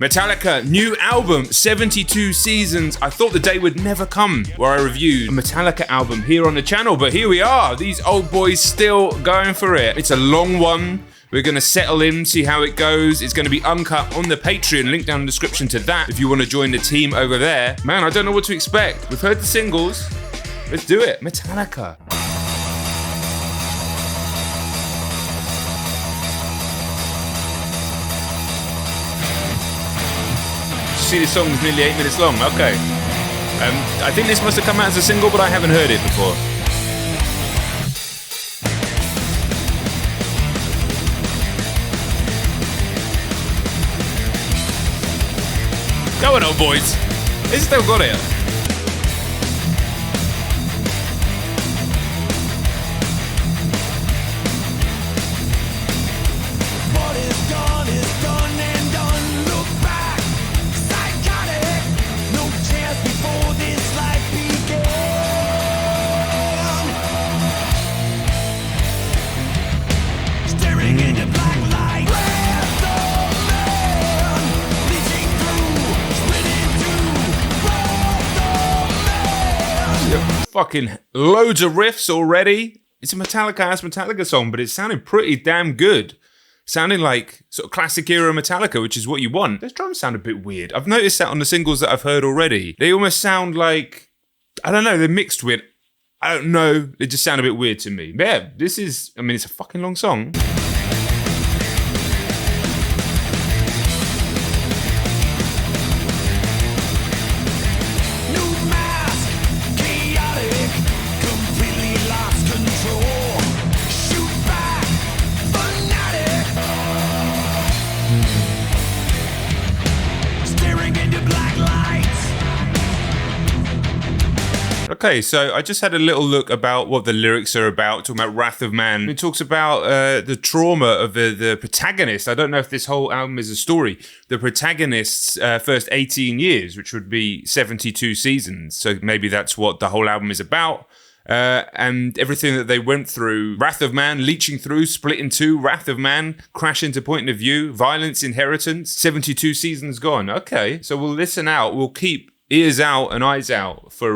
Metallica, new album, 72 seasons. I thought the day would never come where I reviewed a Metallica album here on the channel, but here we are. These old boys still going for it. It's a long one. We're going to settle in, see how it goes. It's going to be uncut on the Patreon. Link down in the description to that if you want to join the team over there. Man, I don't know what to expect. We've heard the singles. Let's do it. Metallica. See, this song is nearly 8 minutes long. Okay. I think this must have come out as a single, but I haven't heard it before. Go on, old boys. They still got it. Fucking loads of riffs already. It's a Metallica song, but it sounded pretty damn good. Sounding like sort of classic era Metallica, which is what you want. Those drums sound a bit weird. I've noticed that on the singles that I've heard already. They almost sound like, I don't know, they're mixed with, I don't know, they just sound a bit weird to me. But yeah, this is, I mean, it's a fucking long song. Okay, so I just had a little look about what the lyrics are about, talking about Wrath of Man. It talks about the trauma of the protagonist. I don't know if this whole album is a story. The protagonist's first 18 years, which would be 72 seasons. So maybe that's what the whole album is about. And everything that they went through. Wrath of Man, leeching through, split in two. Wrath of Man, crash into point of view. Violence, inheritance. 72 seasons gone. Okay, so we'll listen out. We'll keep ears out and eyes out for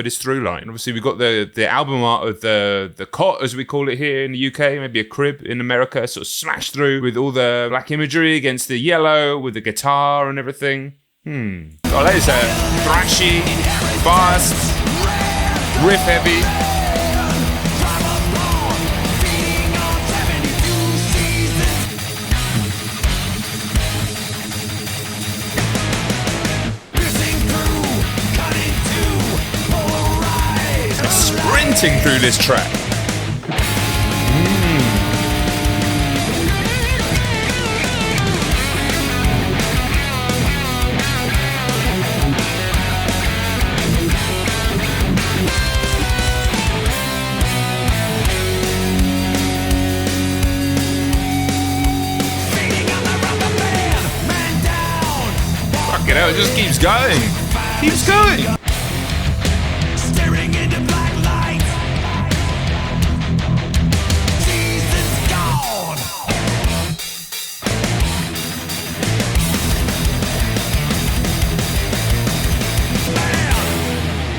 this through line. Obviously, we've got the album art of the cot, as we call it here in the UK, maybe a crib in America, sort of smashed through with all the black imagery against the yellow, with the guitar and everything. Oh, that is a thrashy, fast, riff heavy. Sprinting through this track. Fuck it out, it just keeps going. Keeps going.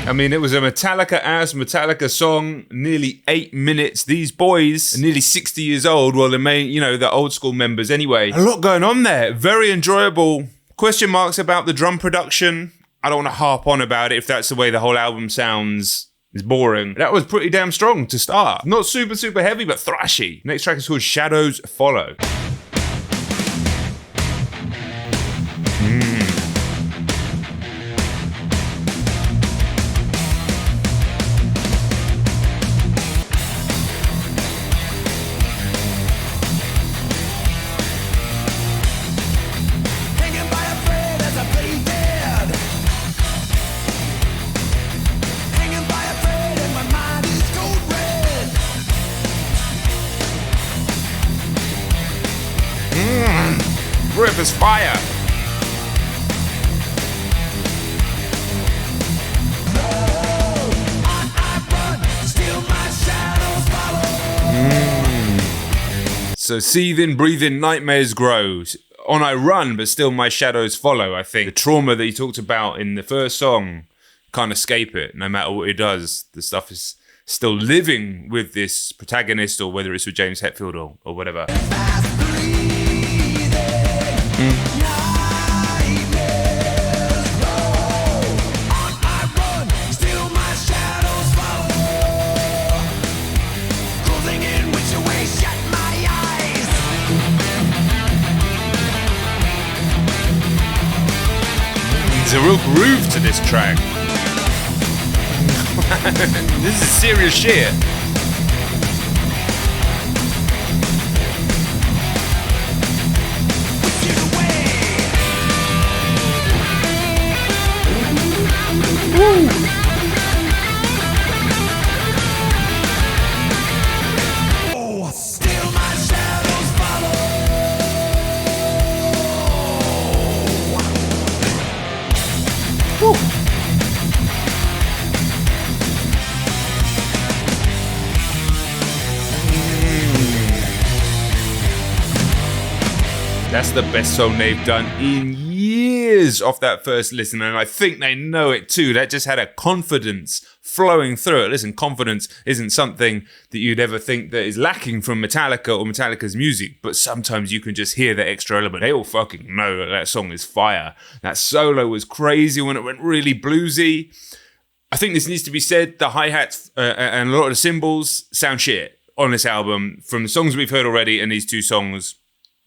I mean, it was a Metallica-ass Metallica song, nearly 8 minutes. These boys are nearly 60 years old. Well, the old school members anyway. A lot going on there. Very enjoyable. Question marks about the drum production. I don't want to harp on about it if that's the way the whole album sounds. It's boring. That was pretty damn strong to start. Not super, super heavy, but thrashy. Next track is called Shadows Follow. Riff is fire. So seething, breathing, nightmares grow. On I run, but still my shadows follow. I think the trauma that he talked about in the first song can't escape it. No matter what he does, the stuff is still living with this protagonist, or whether it's with James Hetfield or whatever. There's a real groove to this track. This is serious shit. Woo. That's the best song they've done in years off that first listen, and I think they know it too. That just had a confidence flowing through it. Listen, confidence isn't something that you'd ever think that is lacking from Metallica or Metallica's music, but sometimes you can just hear that extra element. They all fucking know that that song is fire. That solo was crazy when it went really bluesy. I think this needs to be said, the hi-hats and a lot of the cymbals sound shit on this album from the songs we've heard already and these two songs.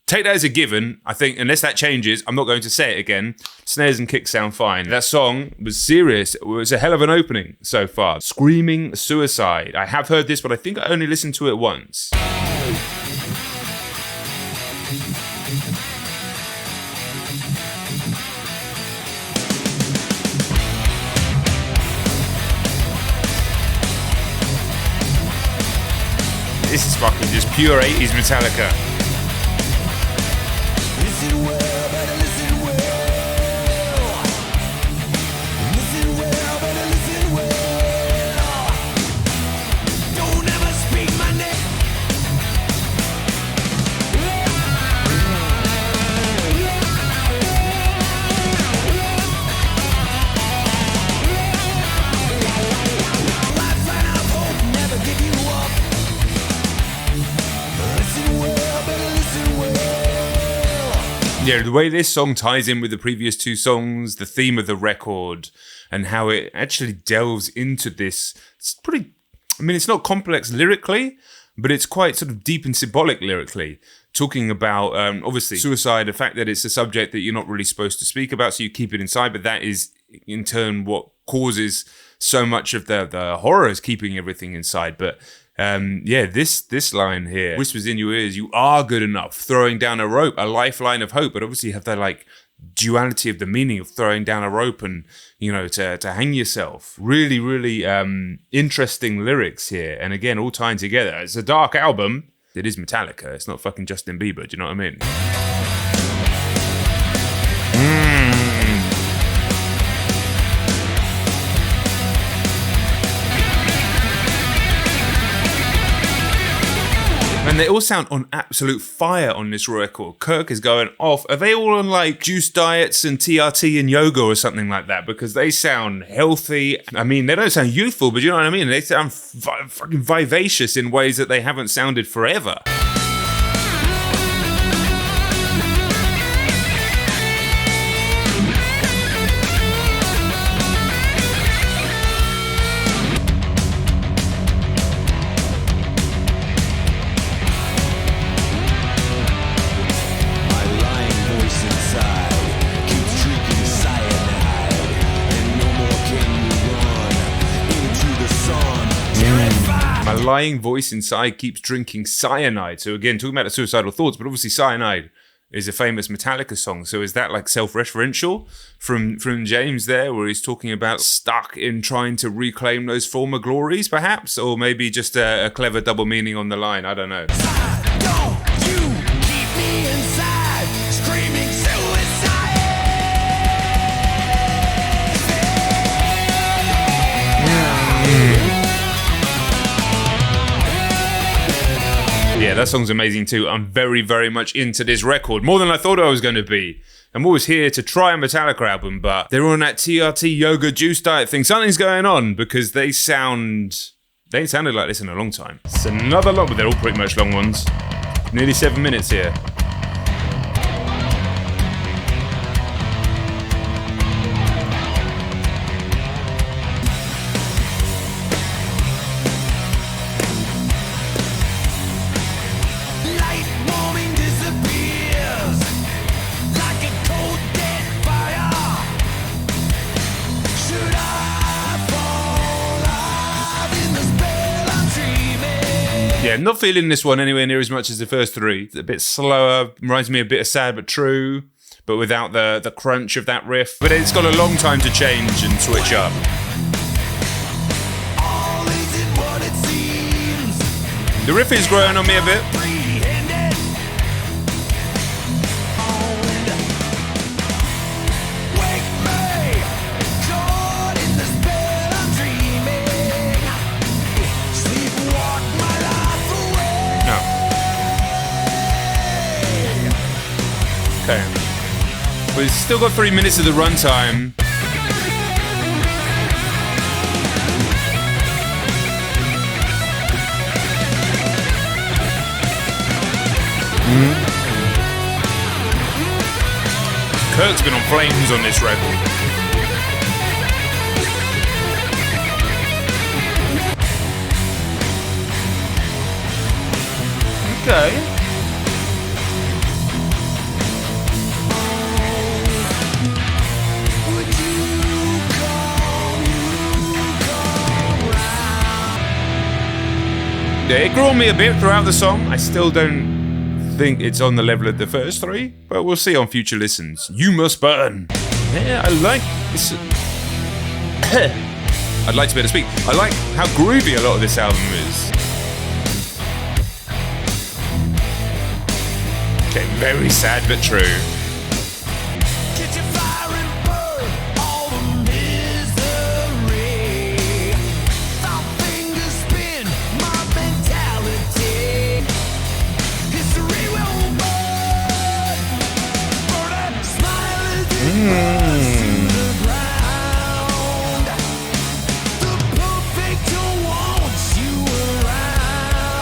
Take that as a given. I think unless that changes, I'm not going to say it again. Snares and kicks sound fine. That song was serious. It was a hell of an opening so far. Screaming Suicide. I have heard this, but I think I only listened to it once. This is fucking just pure 80s Metallica. Yeah, the way this song ties in with the previous two songs, the theme of the record, and how it actually delves into this. It's pretty, I mean, it's not complex lyrically, but it's quite sort of deep and symbolic lyrically. Talking about, obviously, suicide, the fact that it's a subject that you're not really supposed to speak about, so you keep it inside, but that is, in turn, what causes so much of the horrors, keeping everything inside. But yeah, this line here, whispers in your ears, you are good enough, throwing down a rope, a lifeline of hope. But obviously you have that like duality of the meaning of throwing down a rope and, you know, to hang yourself. Really, really interesting lyrics here. And again, all tying together. It's a dark album. It is Metallica. It's not fucking Justin Bieber. Do you know what I mean? And they all sound on absolute fire on this record. Kirk is going off. Are they all on like juice diets and TRT and yoga or something like that? Because they sound healthy. I mean, they don't sound youthful, but you know what I mean? They sound fucking vivacious in ways that they haven't sounded forever. Lying voice inside keeps drinking cyanide. So again, talking about the suicidal thoughts, but obviously Cyanide is a famous Metallica song. So is that like self-referential from James there, where he's talking about stuck in trying to reclaim those former glories, perhaps? Or maybe just a clever double meaning on the line? I don't know. Don't you keep me inside, screaming suicide. Yeah, that song's amazing too. I'm very, very much into this record, more than I thought I was going to be. I'm always here to try a Metallica album, but they're on that TRT yoga juice diet thing. Something's going on because they ain't sounded like this in a long time. It's another long, but they're all pretty much long ones. Nearly 7 minutes here. Yeah, not feeling this one anywhere near as much as the first three. It's a bit slower, reminds me a bit of Sad But True, but without the crunch of that riff. But it's got a long time to change and switch up. The riff is growing on me a bit. Okay. We've still got 3 minutes of the runtime. Kirk's been on flames on this record. Okay. Yeah, it grew on me a bit throughout the song. I still don't think it's on the level of the first three, but we'll see on future listens. You Must Burn. Yeah, I like this. I'd like to be able to speak. I like how groovy a lot of this album is. Okay, very sad but true.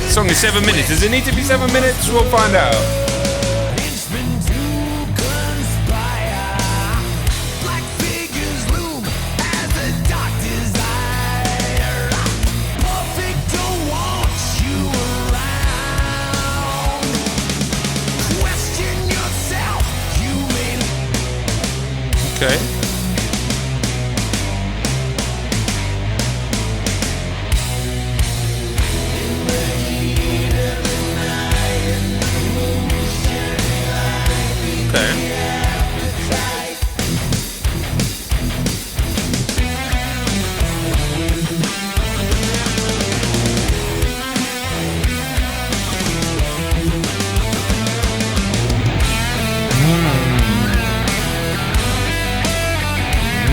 The song is 7 minutes. Does it need to be 7 minutes? We'll find out. Okay.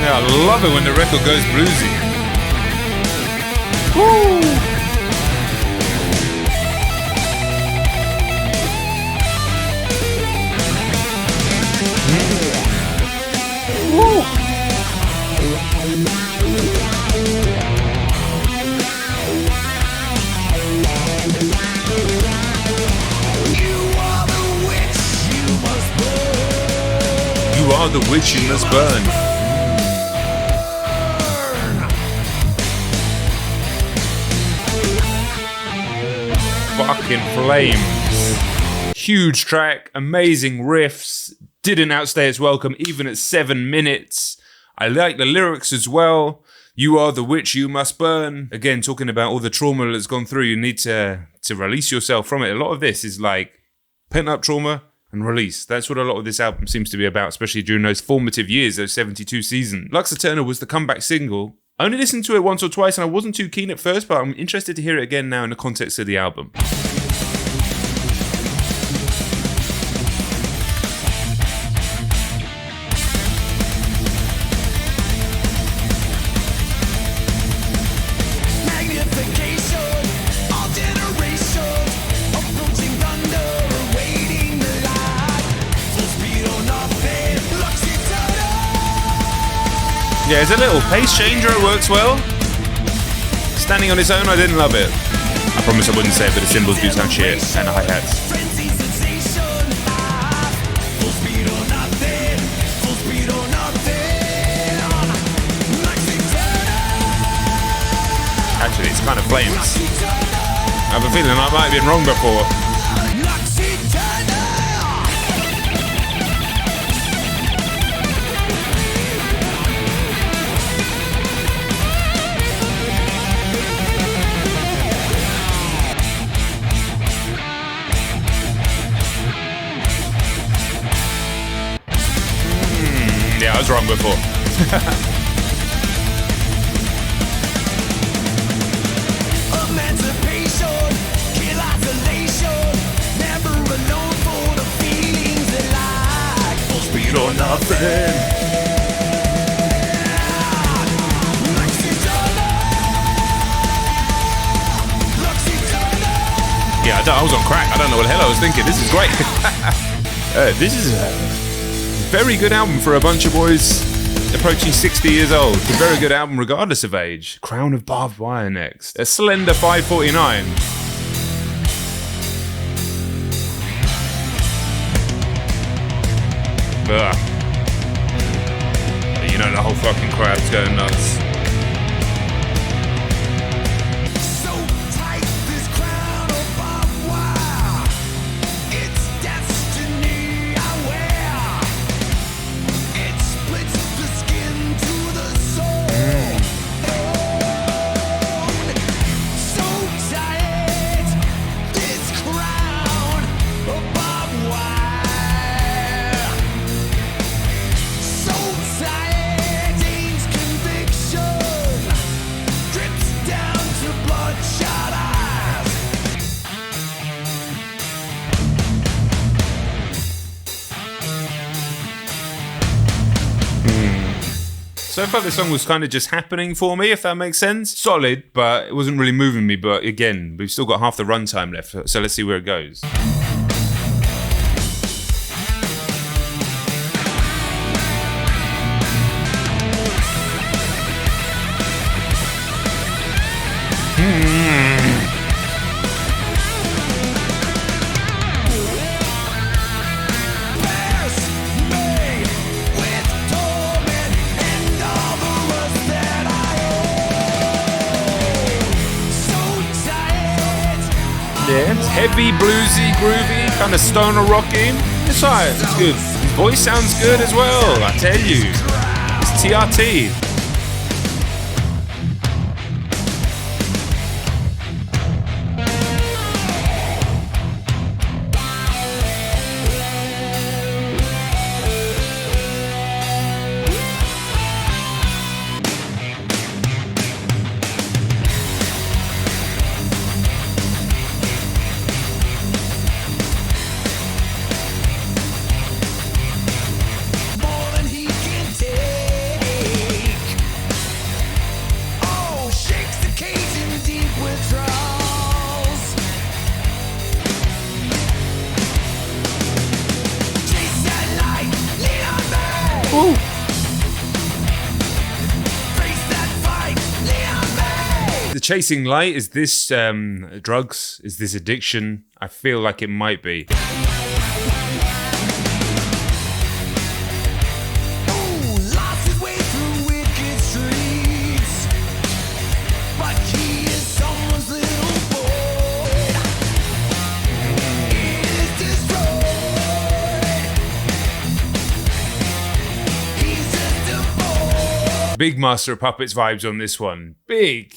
Yeah, I love it when the record goes bluesy. Woo! Woo! You are the witch you must burn. Fucking flames. Huge track, amazing riffs, didn't outstay its welcome even at 7 minutes. I like the lyrics as well. You are the witch you must burn. Again, talking about all the trauma that's gone through, you need to release yourself from it. A lot of this is like pent up trauma and release. That's what a lot of this album seems to be about, especially during those formative years, those 72 seasons. Lux Eterna was the comeback single. I only listened to it once or twice and I wasn't too keen at first, but I'm interested to hear it again now in the context of the album. Magnification, all generations, approaching Yeah, it's a little pace changer. It works well. Standing on its own, I didn't love it. I promise I wouldn't say it, but the cymbals do sound shit, and the hi-hats. Actually, it's kind of flames. I have a feeling I might have been wrong before. Yeah, I was wrong before. Or nothing. Yeah, I was on crack. I don't know what the hell I was thinking. This is great. This is a very good album for a bunch of boys approaching 60 years old. It's a very good album regardless of age. Crown of Barbed Wire next. A slender 549. Ugh. You know, the whole fucking crowd's going nuts. So tight, this crown of barbed wire. It's destiny I wear. It splits the skin to the soul. So tight, this crown of barbed wire. So far this song was kind of just happening for me, if that makes sense. Solid, but it wasn't really moving me. But again, we've still got half the runtime left, so let's see where it goes. Yeah, it's heavy, bluesy, groovy, kind of stoner rocky. It's alright, it's good. His voice sounds good as well, I tell you. It's TRT. Ooh. The chasing light, is this drugs? Is this addiction? I feel like it might be. Big Master of Puppets vibes on this one. Big.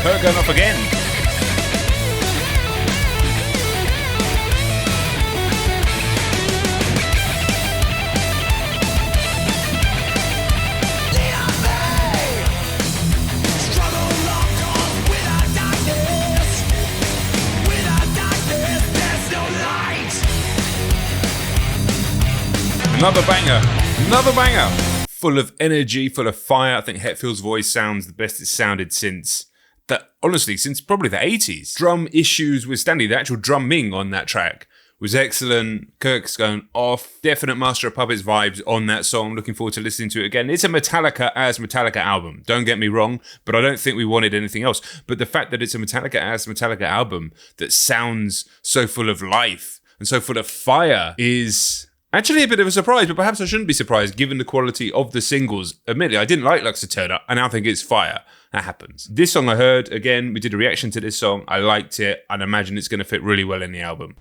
Her going off again. Another banger. Another banger. Full of energy, full of fire. I think Hetfield's voice sounds the best it's sounded since probably the 80s. Drum issues with Stanley. The actual drumming on that track was excellent. Kirk's going off. Definite Master of Puppets vibes on that song. Looking forward to listening to it again. It's a Metallica as Metallica album. Don't get me wrong, but I don't think we wanted anything else. But the fact that it's a Metallica as Metallica album that sounds so full of life and so full of fire is actually a bit of a surprise, but perhaps I shouldn't be surprised given the quality of the singles. Admittedly, I didn't like Lux Eterna. I now think it's fire. That happens. This song I heard, again, we did a reaction to this song. I liked it. I'd imagine it's going to fit really well in the album.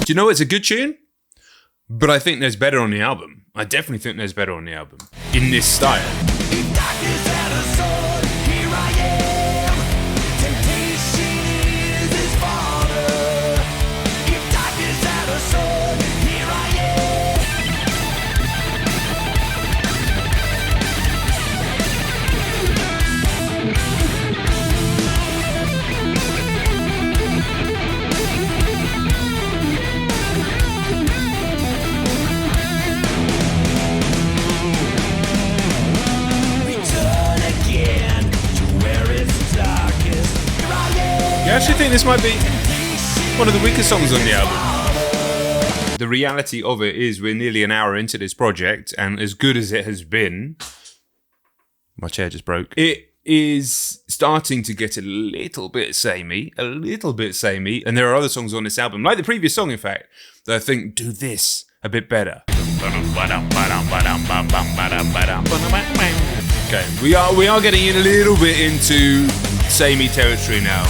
Do you know it's a good tune? But I think there's better on the album. I definitely think there's better on the album. In this style. I actually think this might be one of the weaker songs on the album. The reality of it is we're nearly an hour into this project, and as good as it has been, my chair just broke, it is starting to get a little bit samey, and there are other songs on this album, like the previous song in fact, that I think do this a bit better. Okay, we are getting in a little bit into samey territory now.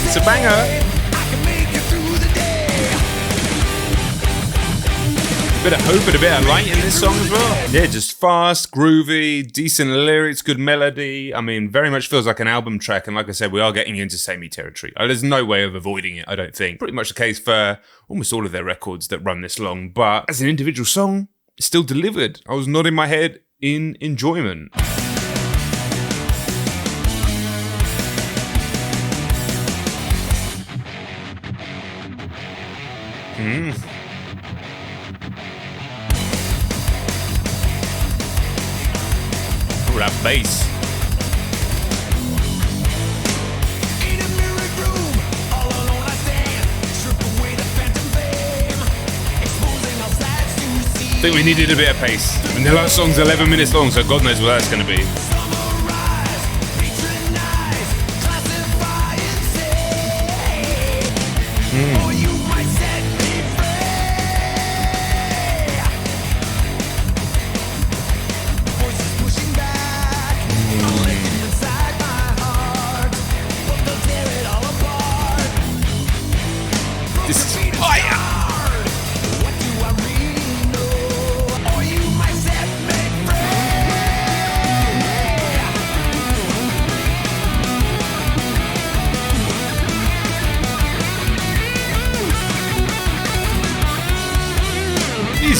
It's a banger. Bit of hope and a bit of light in this song as well. Yeah, just fast, groovy, decent lyrics, good melody. I mean, very much feels like an album track. And like I said, we are getting into samey territory. There's no way of avoiding it, I don't think. Pretty much the case for almost all of their records that run this long. But as an individual song, it's still delivered. I was nodding my head in enjoyment. Oh, that bass. I think we needed a bit of pace. And the last song's 11 minutes long, so God knows what that's going to be. This is fire!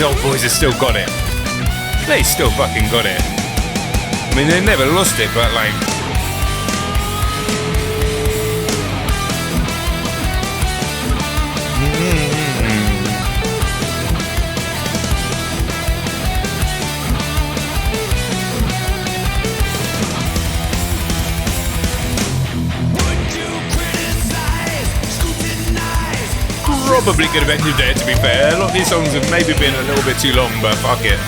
old boys have still got it. They still fucking got it. I mean, they never lost it, but like... Probably could have ended there, to be fair. A lot of these songs have maybe been a little bit too long, but fuck it.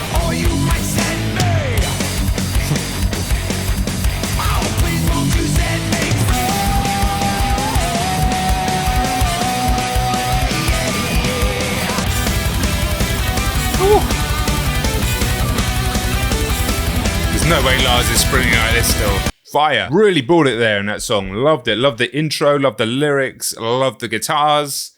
Ooh. There's no way Lars is sprinting like this still. Fire. Really brought it there in that song. Loved it. Loved the intro, loved the lyrics, loved the guitars.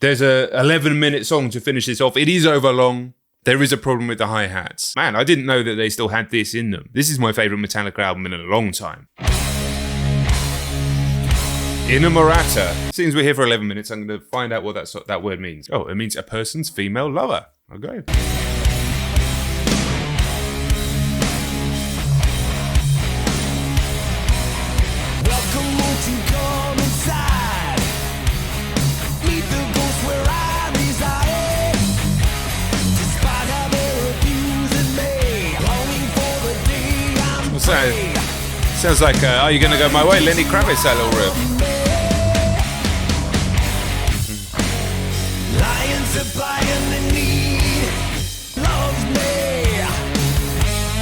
There's a 11-minute song to finish this off. It is over long. There is a problem with the hi-hats. Man, I didn't know that they still had this in them. This is my favourite Metallica album in a long time. Inamorata. Seems we're here for 11 minutes. I'm going to find out what that word means. Oh, it means a person's female lover. Okay. Welcome, won't you come inside? Meet the ghost where I reside. Despite how they're abusing me, longing for the day I'm What's that? Sounds like, are you going to go my way? Lenny Kravitz, that little riff. Lion supplying the need, loves me.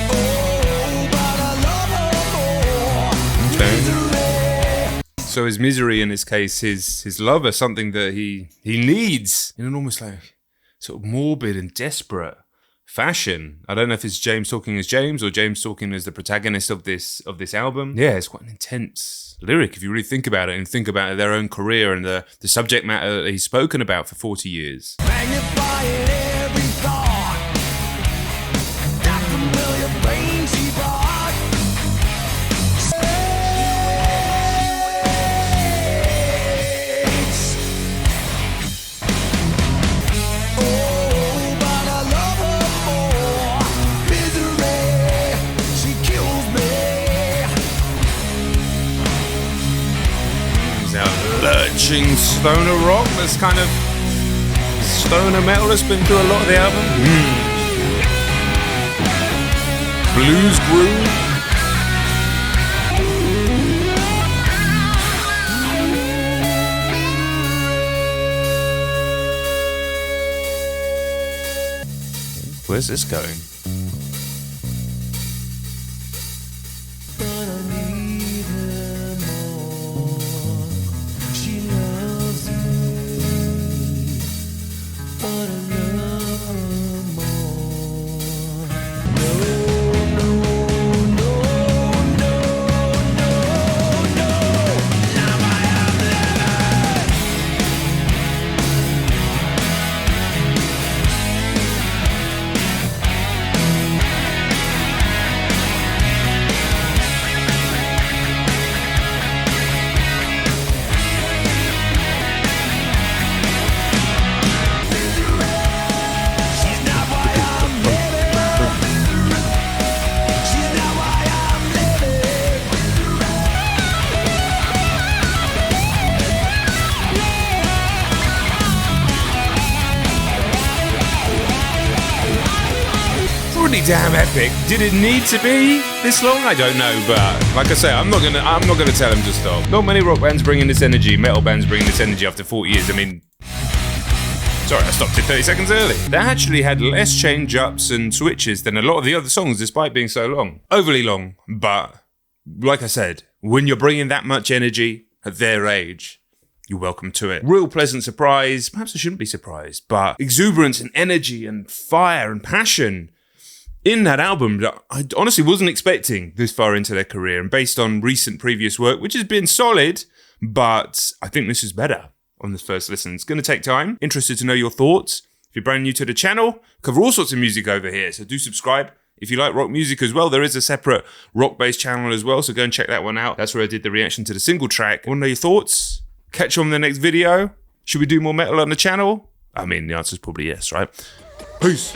Oh, but I love her more. Misery. So his misery, in this case, his love, is something that he needs in an almost like sort of morbid and desperate fashion. I don't know if it's James talking as James or James talking as the protagonist of this album. Yeah, it's quite an intense lyric if you really think about it and think about their own career and the subject matter that he's spoken about for 40 years. Magnifying every thought, that familiar brain she brought. Oh, but I love her more. Misery, she kills me. It's that lurching stoner rock that's kind of stoner metal that's been through a lot of the album. Blues groove. Where's this going? But I need her more. She loves me, but I love her more. No, no, no, no, no, no. Now I am living. She's not why I'm living. She's not why I'm living. Pretty damn epic. Did it need to be this long? I don't know, but like I say, I'm not gonna tell him to stop. Not many rock bands bringing this energy, metal bands bringing this energy after 40 years. I mean, sorry, I stopped it 30 seconds early. They actually had less change-ups and switches than a lot of the other songs, despite being so long. Overly long, but like I said, when you're bringing that much energy at their age, you're welcome to it. Real pleasant surprise. Perhaps I shouldn't be surprised, but exuberance and energy and fire and passion in that album that I honestly wasn't expecting this far into their career, and based on recent previous work, which has been solid, but I think this is better on this first listen. It's going to take time. Interested to know your thoughts. If you're brand new to the channel, cover all sorts of music over here, so do subscribe. If you like rock music as well, there is a separate rock-based channel as well, so go and check that one out. That's where I did the reaction to the single track. I want to know your thoughts. Catch you on the next video. Should we do more metal on the channel? I mean, the answer is probably yes, right? Peace.